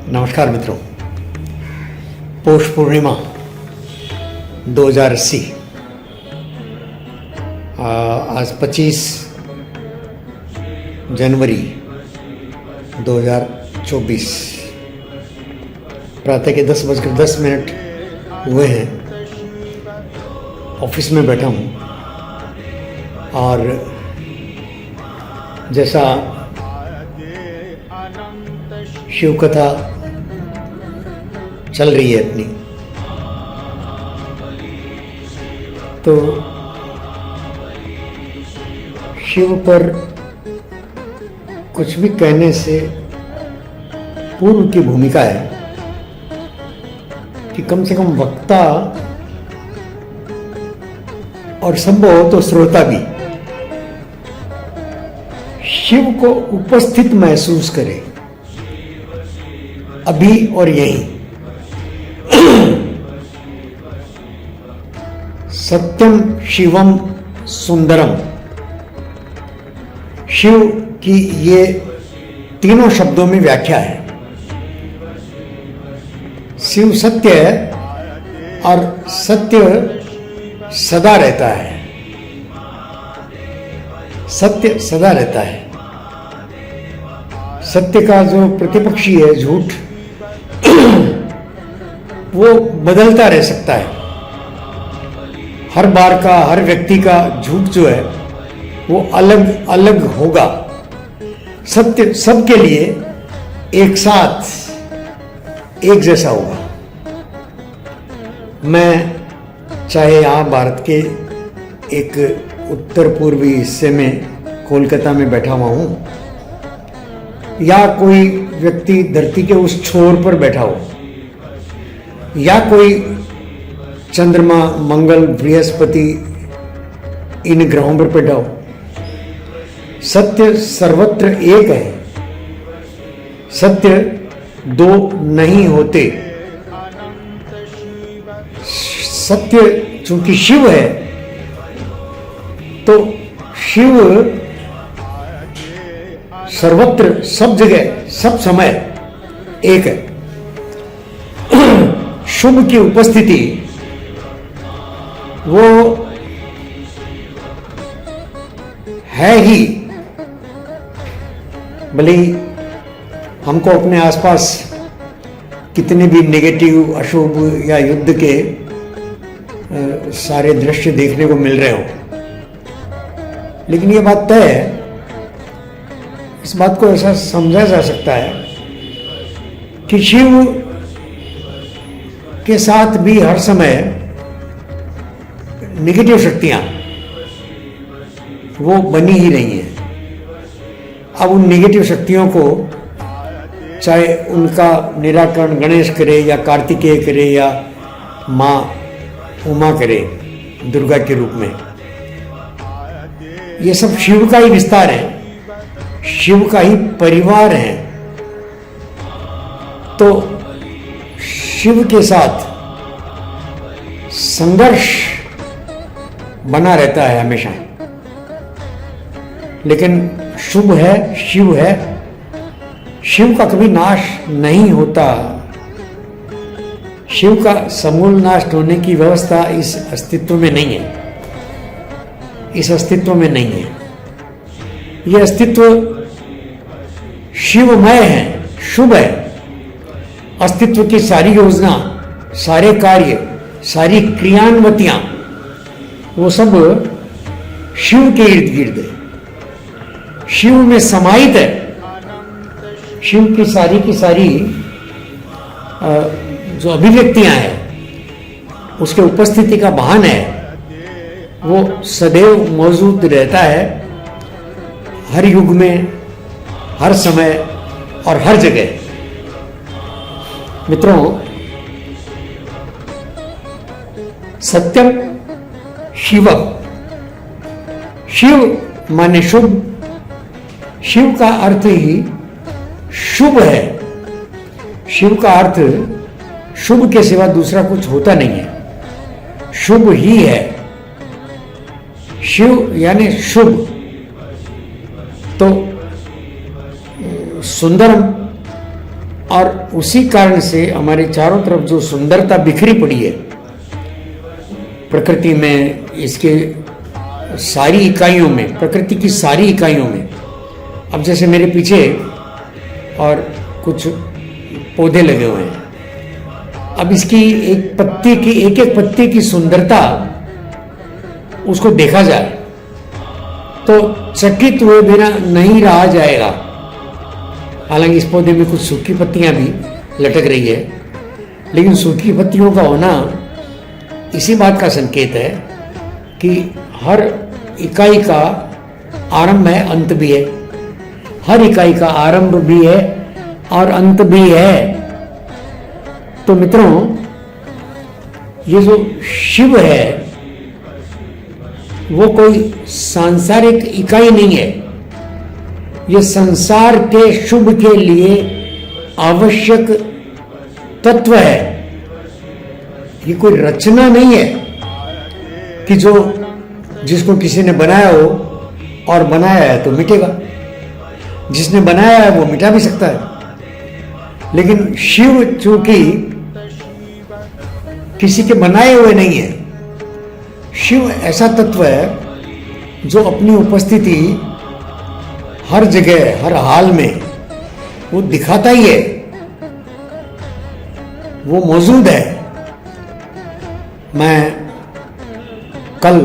नमस्कार मित्रों, पौष पूर्णिमा 2080 आज 25 जनवरी 2024 प्रातः के 10:10 हुए हैं। ऑफिस में बैठा हूँ और जैसा शिव कथा चल रही है अपनी, तो शिव पर कुछ भी कहने से पूर्व की भूमिका है कि कम से कम वक्ता और संभव तो श्रोता भी शिव को उपस्थित महसूस करे, अभी और यहीं। सत्यम शिवम सुंदरम, शिव की ये तीनों शब्दों में व्याख्या है। शिव सत्य है और सत्य सदा रहता है, सत्य सदा रहता है। सत्य का जो प्रतिपक्षी है झूठ, वो बदलता रह सकता है। हर बार का, हर व्यक्ति का झूठ जो है वो अलग अलग होगा। सत्य सबके लिए एक साथ एक जैसा होगा। मैं चाहे यहाँ भारत के एक उत्तर पूर्वी हिस्से में कोलकाता में बैठा हुआ हूँ, या कोई व्यक्ति धरती के उस छोर पर बैठा हो, या कोई चंद्रमा, मंगल, बृहस्पति इन ग्रहों पर बैठा हो, सत्य सर्वत्र एक है। सत्य दो नहीं होते। सत्य चूंकि शिव है, तो शिव सर्वत्र, सब जगह, सब समय एक है। शुभ की उपस्थिति वो है ही। भले ही हमको अपने आसपास कितने भी नेगेटिव, अशुभ या युद्ध के सारे दृश्य देखने को मिल रहे हो, लेकिन ये बात तय है, इस बात को ऐसा समझा जा सकता है कि शिव के साथ भी हर समय नेगेटिव शक्तियां वो बनी ही रही हैं। अब उन नेगेटिव शक्तियों को चाहे उनका निराकरण गणेश करे या कार्तिकेय करे या माँ उमा करे दुर्गा के रूप में, ये सब शिव का ही विस्तार है, शिव का ही परिवार है। तो शिव के साथ संघर्ष बना रहता है हमेशा, लेकिन शुभ है, शिव है, शिव का कभी नाश नहीं होता। शिव का समूल नाश होने की व्यवस्था इस अस्तित्व में नहीं है, इस अस्तित्व में नहीं है। यह अस्तित्व शिवमय है, शुभ है। अस्तित्व की सारी योजना, सारे कार्य, सारी क्रियान्वतियां वो सब शिव के इर्द गिर्द है, शिव में समाहित है। शिव की सारी जो अभिव्यक्तियां हैं, उसके उपस्थिति का भान है, वो सदैव मौजूद रहता है, हर युग में, हर समय और हर जगह। मित्रों, सत्यम शिव, शिव माने शुभ, शिव का अर्थ ही शुभ है। शिव का अर्थ शुभ के सिवा दूसरा कुछ होता नहीं है, शुभ ही है। शिव यानी शुभ, तो सुंदरम, और उसी कारण से हमारे चारों तरफ जो सुंदरता बिखरी पड़ी है प्रकृति में, इसके सारी इकाइयों में, प्रकृति की सारी इकाइयों में। अब जैसे मेरे पीछे और कुछ पौधे लगे हुए हैं, अब इसकी एक पत्ती की, एक एक पत्ती की सुंदरता उसको देखा जाए तो चकित हुए बिना नहीं रहा जाएगा। हालांकि इस पौधे में कुछ सूखी पत्तियां भी लटक रही है, लेकिन सूखी पत्तियों का होना इसी बात का संकेत है कि हर इकाई का आरंभ है, अंत भी है। हर इकाई का आरंभ भी है और अंत भी है। तो मित्रों, ये जो शिव है वो कोई सांसारिक इकाई नहीं है, ये संसार के शुभ के लिए आवश्यक तत्व है। ये कोई रचना नहीं है कि जो जिसको किसी ने बनाया हो और बनाया है तो मिटेगा। जिसने बनाया है वो मिटा भी सकता है, लेकिन शिव चूंकि किसी के बनाए हुए नहीं है, शिव ऐसा तत्व है जो अपनी उपस्थिति हर जगह, हर हाल में वो दिखाता ही है, वो मौजूद है। मैं कल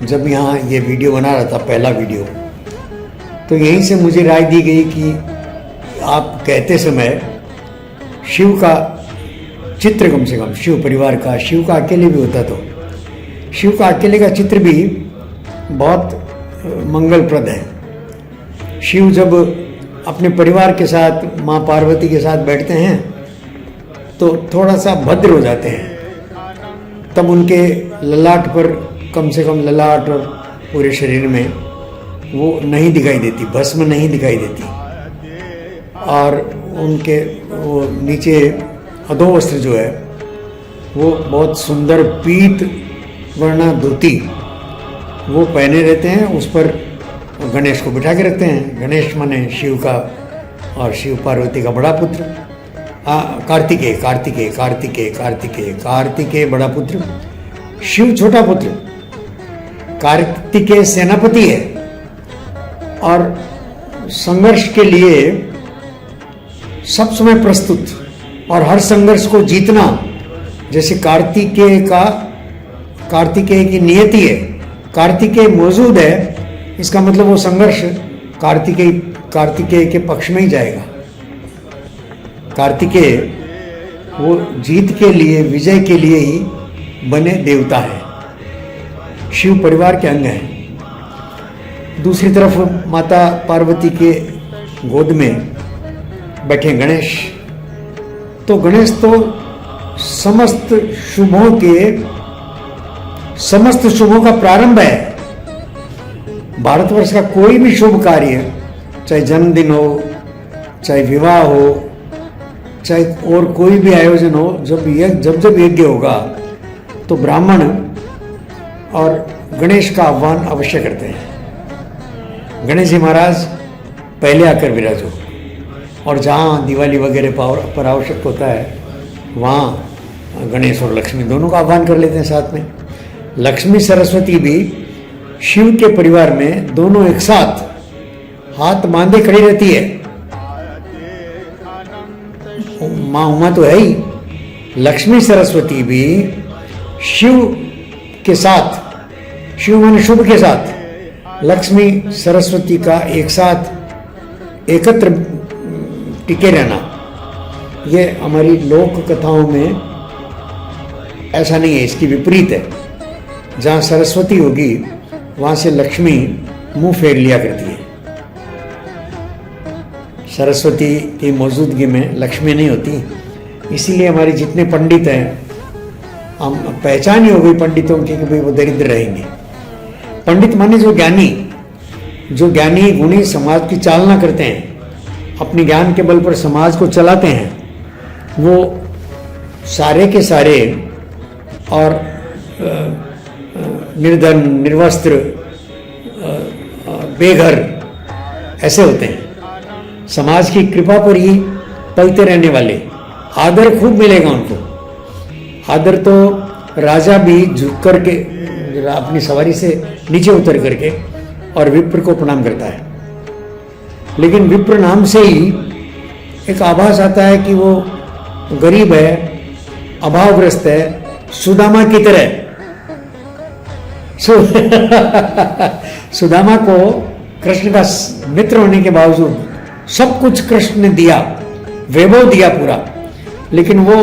जब यहाँ ये वीडियो बना रहा था, पहला वीडियो, तो यहीं से मुझे राय दी गई कि आप कहते समय शिव का चित्र, कम से कम शिव परिवार का, शिव का अकेले भी होता तो शिव का अकेले का चित्र भी बहुत मंगलप्रद है। शिव जब अपने परिवार के साथ, माँ पार्वती के साथ बैठते हैं तो थोड़ा सा भद्र हो जाते हैं। तब उनके ललाट पर, कम से कम ललाट और पूरे शरीर में वो नहीं दिखाई देती, भस्म नहीं दिखाई देती, और उनके वो नीचे अधोवस्त्र जो है वो बहुत सुंदर पीत वर्णा धोती वो पहने रहते हैं। उस पर गणेश को बिठा के रखते हैं। गणेश माने शिव का और शिव पार्वती का बड़ा पुत्र, कार्तिकेय कार्तिकेय कार्तिकेय कार्तिकेय कार्तिकेय बड़ा पुत्र, शिव छोटा पुत्र। कार्तिकेय सेनापति है और संघर्ष के लिए सब समय प्रस्तुत, और हर संघर्ष को जीतना। जैसे कार्तिकेय की नियति है, कार्तिकेय मौजूद है, इसका मतलब वो संघर्ष कार्तिकेय के पक्ष में ही जाएगा। कार्तिकेय वो जीत के लिए, विजय के लिए ही बने देवता है, शिव परिवार के अंग हैं। दूसरी तरफ माता पार्वती के गोद में बैठे गणेश। तो गणेश तो समस्त शुभों का प्रारंभ है। भारतवर्ष का कोई भी शुभ कार्य, चाहे जन्मदिन हो, चाहे विवाह हो, चाहे और कोई भी आयोजन हो, जब यज्ञ होगा तो ब्राह्मण और गणेश का आह्वान अवश्य करते हैं। गणेश जी महाराज पहले आकर विराजो, और जहाँ दिवाली वगैरह पर आवश्यक होता है वहाँ गणेश और लक्ष्मी दोनों का आह्वान कर लेते हैं साथ में। लक्ष्मी सरस्वती भी शिव के परिवार में दोनों एक साथ हाथ बांधे खड़ी रहती है। माँ उमा तो है ही, लक्ष्मी सरस्वती भी शिव के साथ, शिव माने शुभ के साथ, लक्ष्मी सरस्वती का एक साथ एकत्र टिके रहना, ये हमारी लोक कथाओं में ऐसा नहीं है, इसकी विपरीत है। जहाँ सरस्वती होगी वहाँ से लक्ष्मी मुंह फेर लिया करती है। सरस्वती की मौजूदगी में लक्ष्मी नहीं होती। इसीलिए हमारे जितने पंडित हैं, हम पहचान ही हो गई पंडितों की कि भाई वो दरिद्र रहेंगे। पंडित माने जो ज्ञानी गुणी समाज की चालना करते हैं, अपने ज्ञान के बल पर समाज को चलाते हैं, वो सारे के सारे और निर्धन, निर्वस्त्र, बेघर ऐसे होते हैं। समाज की कृपा पर ही पलते रहने वाले, आदर खूब मिलेगा उनको। आदर तो राजा भी झुक करके अपनी सवारी से नीचे उतर करके और विप्र को प्रणाम करता है, लेकिन विप्र नाम से ही एक आभास आता है कि वो गरीब है, अभावग्रस्त है, सुदामा की तरह। सुदामा को कृष्ण का मित्र होने के बावजूद सब कुछ कृष्ण ने दिया, वैभव दिया पूरा, लेकिन वो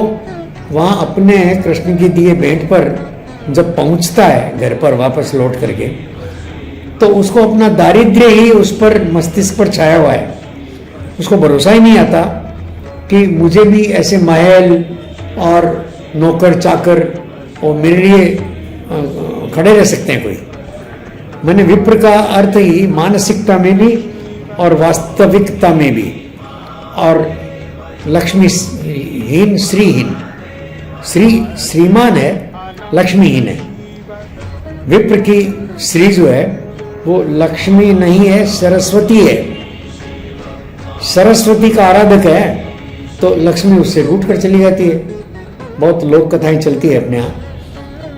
वहां अपने कृष्ण की दिए भेंट पर जब पहुंचता है घर पर वापस लौट करके, तो उसको अपना दारिद्र्य ही उस पर मस्तिष्क पर छाया हुआ है। उसको भरोसा ही नहीं आता कि मुझे भी ऐसे महल और नौकर चाकर और मेरे लिए खड़े रह सकते हैं कोई। मैंने विप्र का अर्थ ही मानसिकता में भी और वास्तविकता में भी, और लक्ष्मीहीन श्रीहीन, श्रीमान है, लक्ष्मीहीन है। विप्र की श्री जो है वो लक्ष्मी नहीं है, सरस्वती है। सरस्वती का आराधक है तो लक्ष्मी उससे रूठ कर चली जाती है। बहुत लोक कथाएं चलती है अपने यहाँ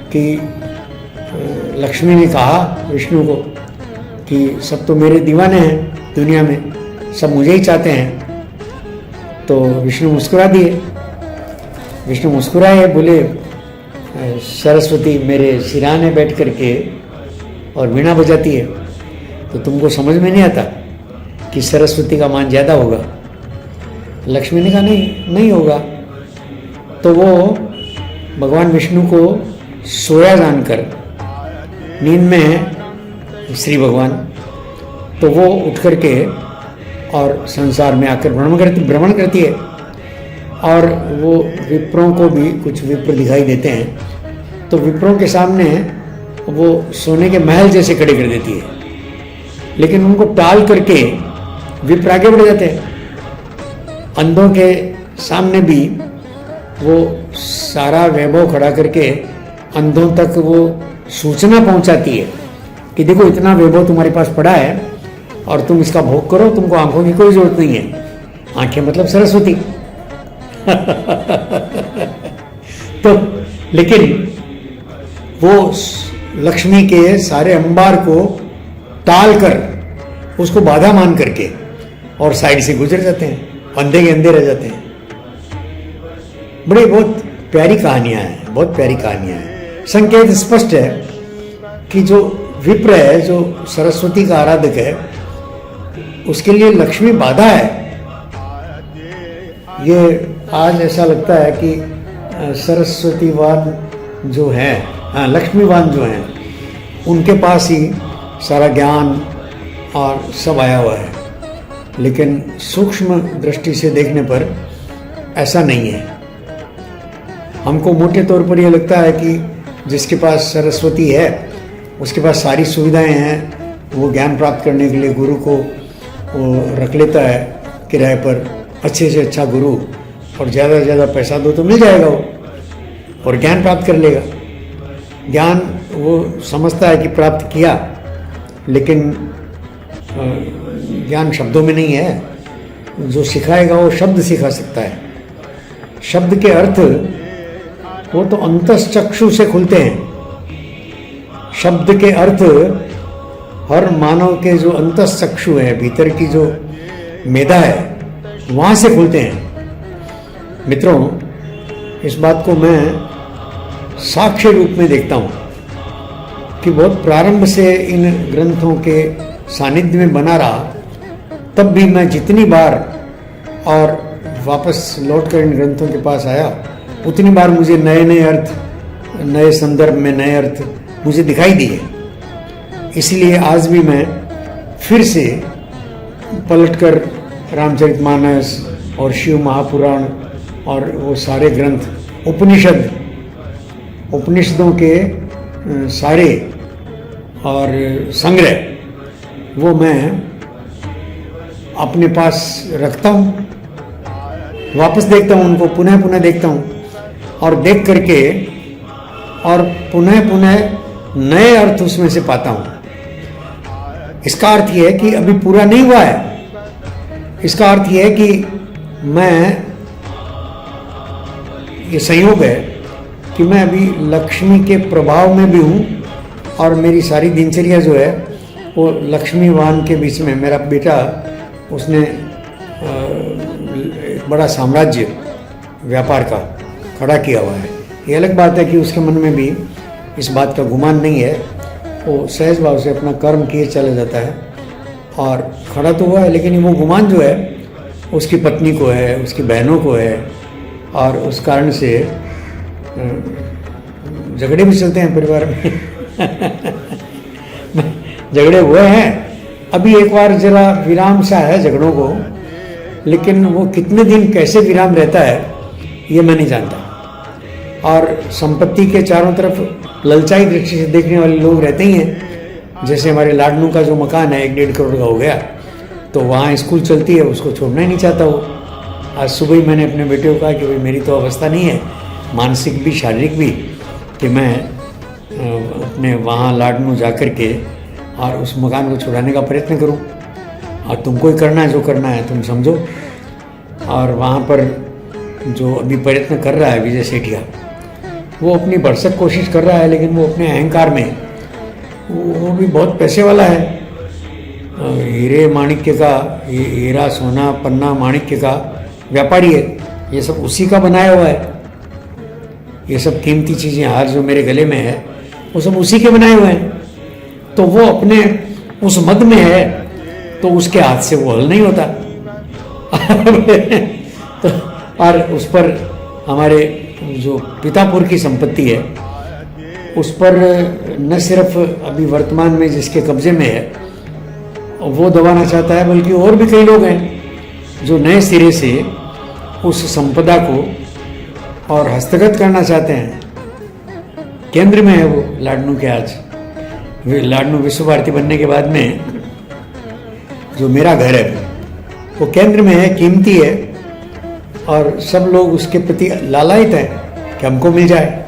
कि लक्ष्मी ने कहा विष्णु को कि सब तो मेरे दीवाने हैं दुनिया में, सब मुझे ही चाहते हैं। तो विष्णु मुस्कुरा दिए। विष्णु मुस्कुराए, बोले सरस्वती मेरे सिराने बैठ करके और वीणा बजाती है, तो तुमको समझ में नहीं आता कि सरस्वती का मान ज़्यादा होगा। लक्ष्मी ने कहा नहीं होगा। तो वो भगवान विष्णु को सोया जानकर, नींद में है श्री भगवान, तो वो उठ करके और संसार में आकर भ्रमण करती है, और वो विप्रों को भी कुछ विप्र दिखाई देते हैं, तो विप्रों के सामने वो सोने के महल जैसे खड़े कर देती है, लेकिन उनको टाल करके विप्र आगे बढ़ जाते हैं। अंधों के सामने भी वो सारा वैभव खड़ा करके अंधों तक वो सूचना पहुंचाती है कि देखो इतना वैभव तुम्हारे पास पड़ा है और तुम इसका भोग करो, तुमको आंखों की कोई जरूरत नहीं है। आंखें मतलब सरस्वती। तो लेकिन वो लक्ष्मी के सारे अंबार को टाल कर, उसको बाधा मान करके और साइड से गुजर जाते हैं, अंधे के अंधे रह जाते हैं। बड़ी बहुत प्यारी कहानियां हैं, बहुत प्यारी कहानियां हैं। संकेत स्पष्ट है कि जो विप्र है, जो सरस्वती का आराधक है, उसके लिए लक्ष्मी बाधा है। ये आज ऐसा लगता है कि सरस्वतीवान जो है, हाँ लक्ष्मीवान जो हैं, उनके पास ही सारा ज्ञान और सब आया हुआ है, लेकिन सूक्ष्म दृष्टि से देखने पर ऐसा नहीं है। हमको मोटे तौर पर यह लगता है कि जिसके पास सरस्वती है उसके पास सारी सुविधाएं हैं, वो ज्ञान प्राप्त करने के लिए गुरु को वो रख लेता है किराए पर, अच्छे से अच्छा गुरु, और ज़्यादा से ज़्यादा पैसा दो तो मिल जाएगा वो, और ज्ञान प्राप्त कर लेगा। ज्ञान वो समझता है कि प्राप्त किया, लेकिन ज्ञान शब्दों में नहीं है। जो सिखाएगा वो शब्द सिखा सकता है। शब्द के अर्थ वो तो अंतश्चक्षु से खुलते हैं। शब्द के अर्थ हर मानव के जो अंतश्चक्षु है, भीतर की जो मेधा है, वहाँ से खुलते हैं। मित्रों, इस बात को मैं साक्ष्य रूप में देखता हूँ कि बहुत प्रारंभ से इन ग्रंथों के सानिध्य में बना रहा, तब भी मैं जितनी बार और वापस लौटकर इन ग्रंथों के पास आया, उतनी बार मुझे नए नए अर्थ, नए संदर्भ में नए अर्थ मुझे दिखाई दिए। इसलिए आज भी मैं फिर से पलटकर रामचरितमानस और शिव महापुराण और वो सारे ग्रंथ, उपनिषदों के सारे और संग्रह, वो मैं अपने पास रखता हूँ, वापस देखता हूँ उनको, पुनः पुनः देखता हूँ, और देख करके और पुनः पुनः नए अर्थ उसमें से पाता हूँ। इसका अर्थ यह है कि अभी पूरा नहीं हुआ है, इसका अर्थ यह है कि ये संयोग है कि मैं अभी लक्ष्मी के प्रभाव में भी हूँ और मेरी सारी दिनचर्या जो है वो लक्ष्मी वाहन के बीच में। मेरा बेटा उसने एक बड़ा साम्राज्य व्यापार का खड़ा किया हुआ है। ये अलग बात है कि उसके मन में भी इस बात का गुमान नहीं है, वो सहज भाव से अपना कर्म किए चला जाता है और खड़ा तो हुआ है, लेकिन वो गुमान जो है उसकी पत्नी को है, उसकी बहनों को है और उस कारण से झगड़े भी चलते हैं परिवार में। झगड़े हुए हैं, अभी एक बार जरा विराम सा है झगड़ों को, लेकिन वो कितने दिन कैसे विराम रहता है ये मैं नहीं जानता। और संपत्ति के चारों तरफ ललचाई दृष्टि से देखने वाले लोग रहते ही हैं। जैसे हमारे लाडनू का जो मकान है 1-1.5 करोड़ का हो गया, तो वहाँ स्कूल चलती है, उसको छोड़ना ही नहीं चाहता वो। आज सुबह ही मैंने अपने बेटे को कहा कि भाई मेरी तो अवस्था नहीं है, मानसिक भी शारीरिक भी, कि मैं अपने वहाँ लाडनू जा कर के और उस मकान को छुड़ाने का प्रयत्न करूँ, और तुमको ही करना है, जो करना है तुम समझो। और वहाँ पर जो अभी प्रयत्न कर रहा है विजय सेठिया, वो अपनी भरसक कोशिश कर रहा है, लेकिन वो अपने अहंकार में, वो भी बहुत पैसे वाला है। हीरे माणिक्य का, हीरा सोना पन्ना माणिक्य का व्यापारी है। ये सब उसी का बनाया हुआ है। ये सब कीमती चीज़ें, हार जो मेरे गले में है, वो सब उसी के बनाए हुए हैं। तो वो अपने उस मद में है, तो उसके हाथ से वो हल नहीं होता। तो और उस पर हमारे जो पितापुर की संपत्ति है, उस पर न सिर्फ अभी वर्तमान में जिसके कब्जे में है वो दबाना चाहता है, बल्कि और भी कई लोग हैं जो नए सिरे से उस संपदा को और हस्तगत करना चाहते हैं। केंद्र में है वो लाडनू के। आज लाडनू विश्व भारती बनने के बाद में जो मेरा घर है वो केंद्र में है, कीमती है, और सब लोग उसके प्रति लालायित हैं कि हमको मिल जाए,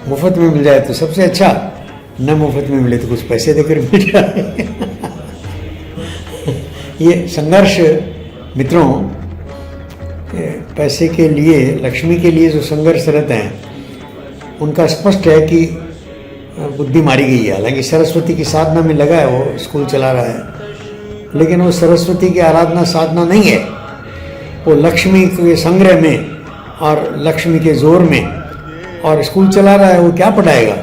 मुफ्त में मिल जाए तो सबसे अच्छा, न मुफ्त में मिले तो कुछ पैसे देकर मिल जाए। ये संघर्ष मित्रों, पैसे के लिए, लक्ष्मी के लिए जो संघर्ष रहते हैं, उनका स्पष्ट है कि बुद्धि मारी गई है। हालांकि सरस्वती की साधना में लगा है, वो स्कूल चला रहा है, लेकिन वो सरस्वती की आराधना साधना नहीं है। वो लक्ष्मी के संग्रह में और लक्ष्मी के जोर में और स्कूल चला रहा है। वो क्या पढ़ाएगा?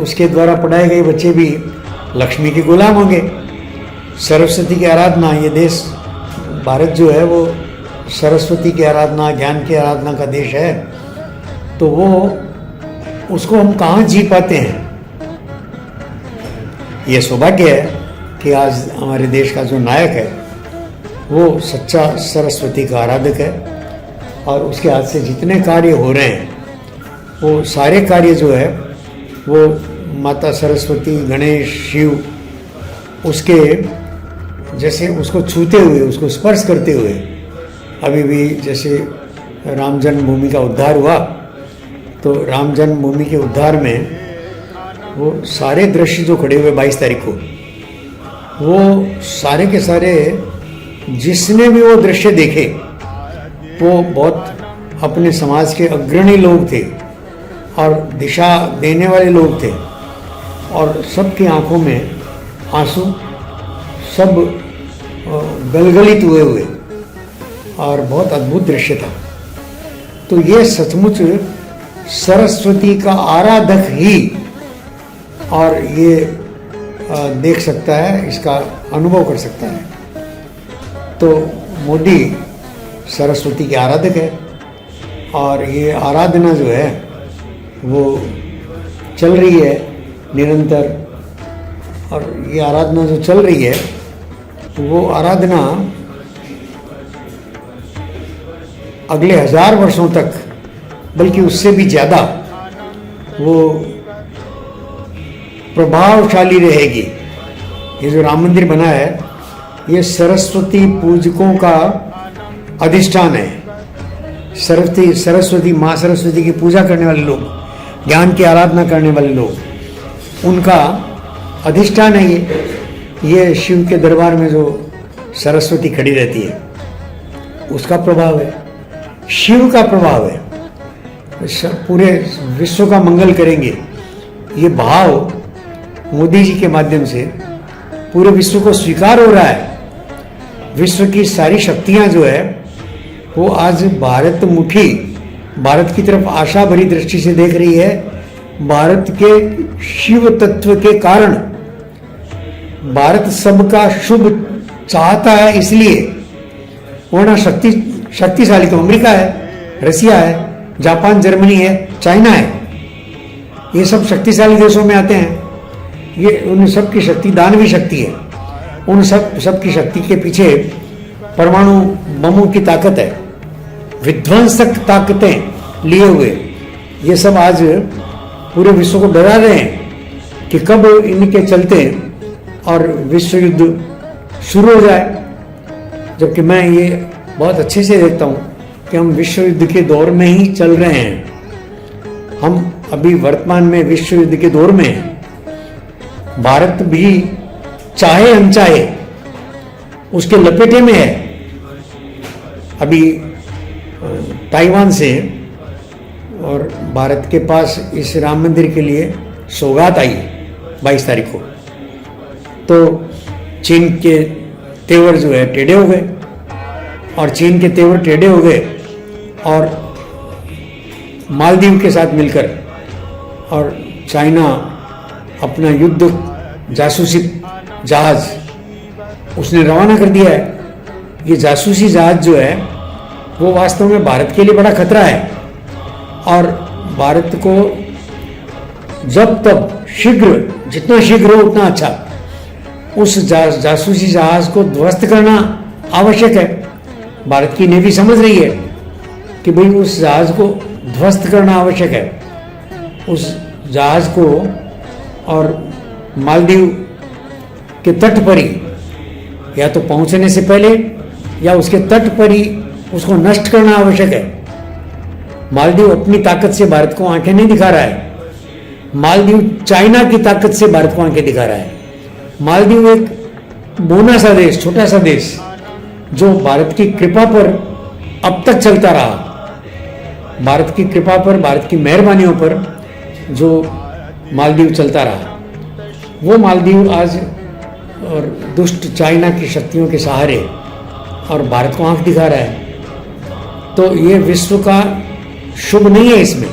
उसके द्वारा पढ़ाए गए बच्चे भी लक्ष्मी के गुलाम होंगे। सरस्वती की आराधना, ये देश भारत जो है वो सरस्वती की आराधना, ज्ञान की आराधना का देश है। तो वो उसको हम कहाँ जी पाते हैं? ये सौभाग्य है कि आज हमारे देश का जो नायक है वो सच्चा सरस्वती का आराधक है, और उसके हाथ से जितने कार्य हो रहे हैं वो सारे कार्य जो है वो माता सरस्वती, गणेश, शिव, उसके जैसे उसको छूते हुए, उसको स्पर्श करते हुए। अभी भी जैसे राम जन्मभूमि का उद्धार हुआ, तो राम जन्मभूमि के उद्धार में वो सारे दृश्य जो खड़े हुए 22 तारीख को, वो सारे के सारे जिसने भी वो दृश्य देखे वो बहुत अपने समाज के अग्रणी लोग थे और दिशा देने वाले लोग थे, और सबकी आंखों में आंसू, सब गलगलित हुए और बहुत अद्भुत दृश्य था। तो ये सचमुच सरस्वती का आराधक ही और ये देख सकता है, इसका अनुभव कर सकता है। तो मोदी सरस्वती के आराधक है, और ये आराधना जो है वो चल रही है निरंतर, और ये आराधना जो चल रही है वो आराधना अगले 1000 वर्षों तक, बल्कि उससे भी ज़्यादा वो प्रभावशाली रहेगी। ये जो राम मंदिर बना है ये सरस्वती पूजकों का अधिष्ठान है। सरस्वती माँ सरस्वती की पूजा करने वाले लोग, ज्ञान की आराधना करने वाले लोग, उनका अधिष्ठान है ये शिव के दरबार में जो सरस्वती खड़ी रहती है, उसका प्रभाव है, शिव का प्रभाव है, पूरे विश्व का मंगल करेंगे। ये भाव मोदी जी के माध्यम से पूरे विश्व को स्वीकार हो रहा है। विश्व की सारी शक्तियां जो है वो आज भारतमुखी, भारत की तरफ आशा भरी दृष्टि से देख रही है। भारत के शिव तत्व के कारण भारत सबका शुभ चाहता है, इसलिए वरना शक्तिशाली तो अमेरिका है, रसिया है, जापान, जर्मनी है, चाइना है, ये सब शक्तिशाली देशों में आते हैं। ये उन सब की शक्ति दानवी शक्ति है, उन सब की शक्ति के पीछे परमाणु बमों की ताकत है, विध्वंसक ताकतें लिए हुए। ये सब आज पूरे विश्व को डरा रहे हैं कि कब इनके चलते और विश्व युद्ध शुरू हो जाए। जबकि मैं ये बहुत अच्छे से देखता हूँ कि हम विश्व युद्ध के दौर में ही चल रहे हैं। हम अभी वर्तमान में विश्व युद्ध के दौर में हैं। भारत भी चाहे अनचाहे उसके लपेटे में है। अभी ताइवान से और भारत के पास इस राम मंदिर के लिए सौगात आई 22 तारीख को, तो चीन के तेवर जो है टेढ़े हो गए, और चीन के तेवर टेढ़े हो गए और मालदीव के साथ मिलकर और चाइना अपना युद्ध जासूसी जहाज उसने रवाना कर दिया है। ये जासूसी जहाज जो है वो वास्तव में भारत के लिए बड़ा खतरा है, और भारत को जब तक शीघ्र, जितना शीघ्र हो उतना अच्छा, उस जासूसी जहाज को ध्वस्त करना आवश्यक है। भारत की नेवी समझ रही है कि भाई उस जहाज को ध्वस्त करना आवश्यक है। उस जहाज को और मालदीव के तट पर ही, या तो पहुंचने से पहले या उसके तट पर ही उसको नष्ट करना आवश्यक है। मालदीव अपनी ताकत से भारत को आंखें नहीं दिखा रहा है, मालदीव चाइना की ताकत से भारत को आंखें दिखा रहा है। मालदीव एक बोना सा देश, छोटा सा देश, जो भारत की कृपा पर अब तक चलता रहा, भारत की कृपा पर, भारत की मेहरबानियों पर जो मालदीव चलता रहा, वो मालदीव आज और दुष्ट चाइना की शक्तियों के सहारे और भारत को आंख दिखा रहा है। तो ये विश्व का शुभ नहीं है इसमें।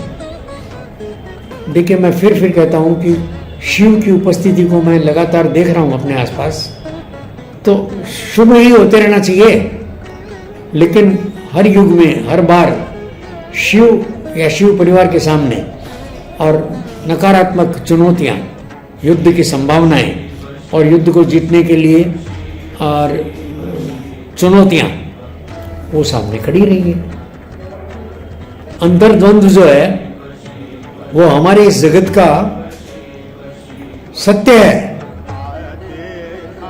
देखिए, मैं फिर कहता हूं कि शिव की उपस्थिति को मैं लगातार देख रहा हूं अपने आसपास, तो शुभ ही होते रहना चाहिए। लेकिन हर युग में, हर बार शिव या शिव परिवार के सामने और नकारात्मक चुनौतियां, युद्ध की संभावनाएं और युद्ध को जीतने के लिए और चुनौतियां, वो सामने खड़ी रही है। अंतर्द्वंद जो है वो हमारे इस जगत का सत्य है।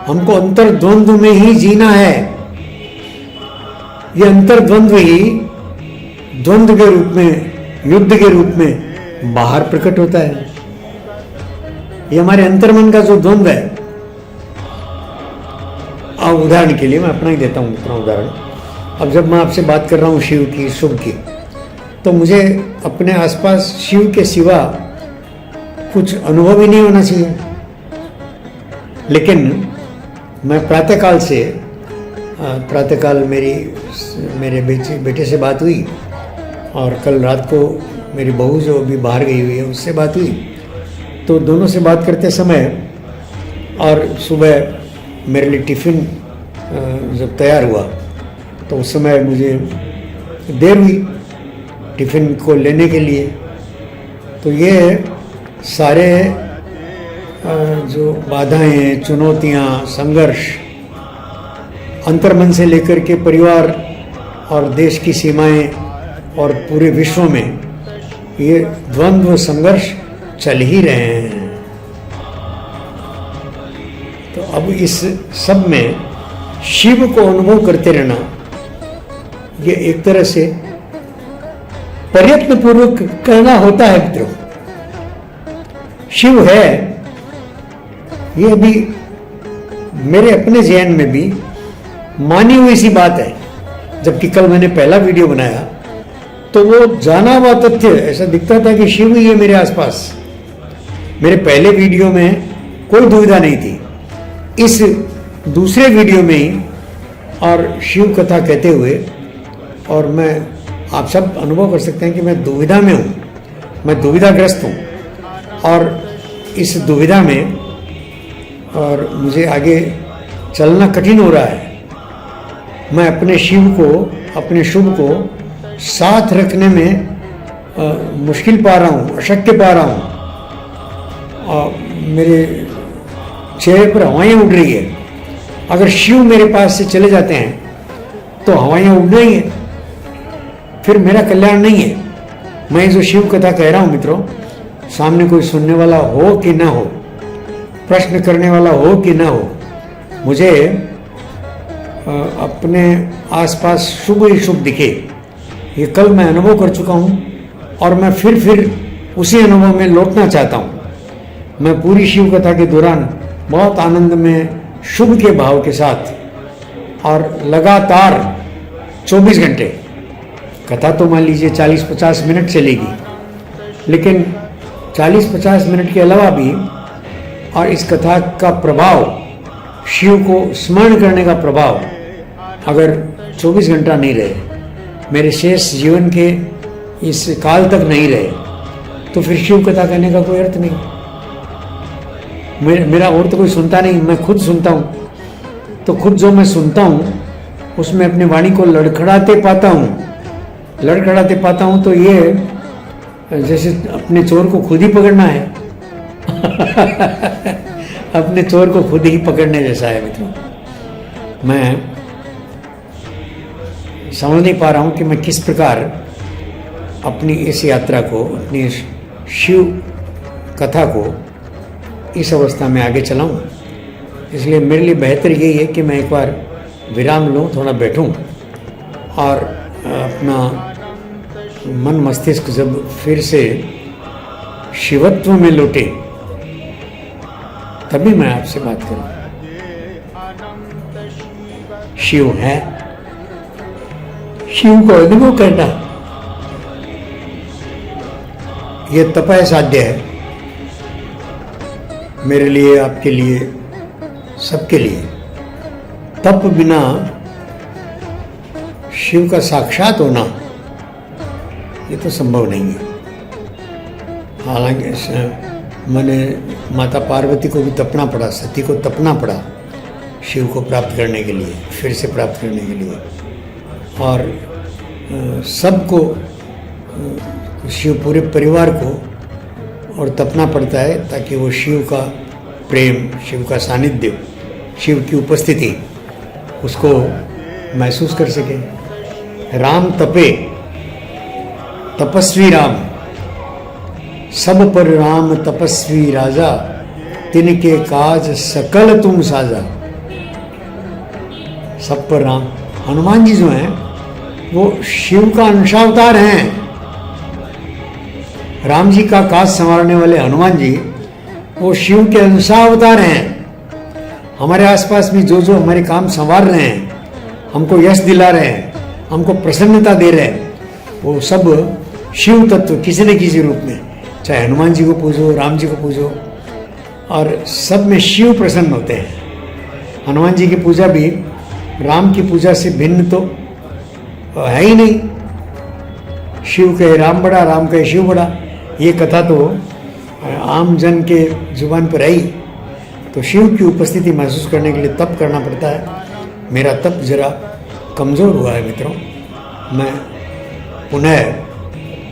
हमको अंतर्द्वंद में ही जीना है। ये अंतर्द्वंद ही द्वंद्व के रूप में, युद्ध के रूप में बाहर प्रकट होता है। ये हमारे अंतर्मन का जो द्वंद्व है। अब उदाहरण के लिए मैं अपना ही देता हूं, अपना उदाहरण। अब जब मैं आपसे बात कर रहा हूं शिव की, शुभ की, तो मुझे अपने आसपास शिव के सिवा कुछ अनुभव ही नहीं होना चाहिए। लेकिन मैं प्रातःकाल मेरे बेटे से बात हुई, और कल रात को मेरी बहू जो अभी बाहर गई हुई है उससे बात हुई। तो दोनों से बात करते समय और सुबह मेरे लिए टिफ़िन जब तैयार हुआ तो उस समय मुझे देर हुई टिफ़िन को लेने के लिए। तो ये सारे जो बाधाएं, चुनौतियां, संघर्ष, अंतर्मन से लेकर के परिवार और देश की सीमाएं और पूरे विश्व में ये द्वंद्व संघर्ष चल ही रहे हैं। तो अब इस सब में शिव को अनुभव करते रहना, ये एक तरह से प्रयत्न पूर्वक करना होता है मित्रों। शिव है, ये अभी मेरे अपने जहन में भी मानी हुई सी बात है। जबकि कल मैंने पहला वीडियो बनाया तो वो जाना हुआ तथ्य, ऐसा दिखता था कि शिव ही है मेरे आसपास। मेरे पहले वीडियो में कोई दुविधा नहीं थी। इस दूसरे वीडियो में ही और शिव कथा कहते हुए, और मैं आप सब अनुभव कर सकते हैं कि मैं दुविधा में हूँ, मैं दुविधाग्रस्त हूँ, और इस दुविधा में और मुझे आगे चलना कठिन हो रहा है। मैं अपने शिव को, अपने शुभ को साथ रखने में मुश्किल पा रहा हूँ, अशक्य पा रहा हूँ, और मेरे चेहरे पर हवाइयाँ उड़ रही है। अगर शिव मेरे पास से चले जाते हैं तो हवाइयाँ उड़ना ही है, फिर मेरा कल्याण नहीं है। मैं जो शिव कथा कह रहा हूँ मित्रों, सामने कोई सुनने वाला हो कि ना हो, प्रश्न करने वाला हो कि ना हो, मुझे अपने आसपास शुभ ही शुभ दिखे, ये कल मैं अनुभव कर चुका हूँ और मैं फिर उसी अनुभव में लौटना चाहता हूँ। मैं पूरी शिव कथा के दौरान बहुत आनंद में, शुभ के भाव के साथ और लगातार 24 घंटे, कथा तो मान लीजिए 40-50 मिनट चलेगी, लेकिन 40-50 मिनट के अलावा भी, और इस कथा का प्रभाव, शिव को स्मरण करने का प्रभाव अगर 24 घंटा नहीं रहे, मेरे शेष जीवन के इस काल तक नहीं रहे, तो फिर शिव कथा कहने का कोई अर्थ नहीं। मेरा और तो कोई सुनता नहीं, मैं खुद सुनता हूँ, तो खुद जो मैं सुनता हूँ उसमें अपनी वाणी को लड़खड़ाते पाता हूँ, तो ये जैसे अपने चोर को खुद ही पकड़ना है अपने चोर को खुद ही पकड़ने जैसा है मित्रों। मैं समझ नहीं पा रहा हूँ कि मैं किस प्रकार अपनी इस यात्रा को, अपनी शिव कथा को इस अवस्था में आगे चलाऊं। इसलिए मेरे लिए बेहतर यही है कि मैं एक बार विराम लूं, थोड़ा बैठूं, और अपना मन मस्तिष्क जब फिर से शिवत्व में लौटे, तभी मैं आपसे बात करूं। शिव है, शिव को अनुभव करना यह तपय साध्य है, मेरे लिए, आपके लिए, सबके लिए। तप बिना शिव का साक्षात होना ये तो संभव नहीं है। हालांकि मैंने माता पार्वती को भी तपना पड़ा, सती को तपना पड़ा शिव को प्राप्त करने के लिए, फिर से प्राप्त करने के लिए, और सबको, शिव पूरे परिवार को और तपना पड़ता है ताकि वो शिव का प्रेम, शिव का सानिध्य, शिव की उपस्थिति उसको महसूस कर सके। राम तपे, तपस्वी राम, सब पर राम तपस्वी राजा, तिनके काज सकल तुम साजा। सब पर राम, हनुमान जी जो हैं वो शिव का अंशावतार हैं। राम जी का काज संवारने वाले हनुमान जी वो शिव के अंशावतार हैं। हमारे आसपास भी जो हमारे काम संवार रहे हैं, हमको यश दिला रहे हैं, हमको प्रसन्नता दे रहे हैं, वो सब शिव तत्व किसी न किसी रूप में, चाहे हनुमान जी को पूजो, राम जी को पूजो, और सब में शिव प्रसन्न होते हैं। हनुमान जी की पूजा भी राम की पूजा से भिन्न तो है ही नहीं। शिव कहे राम बड़ा, राम कहे शिव बड़ा, ये कथा तो आम जन के जुबान पर आई। तो शिव की उपस्थिति महसूस करने के लिए तप करना पड़ता है। मेरा तप जरा कमज़ोर हुआ है मित्रों। मैं पुनः,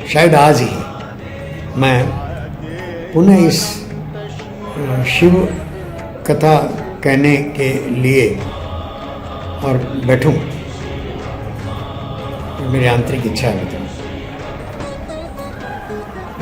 शायद आज ही मैं पुनः इस शिव कथा कहने के लिए और बैठूं, मेरी आंतरिक इच्छा है मित्रों।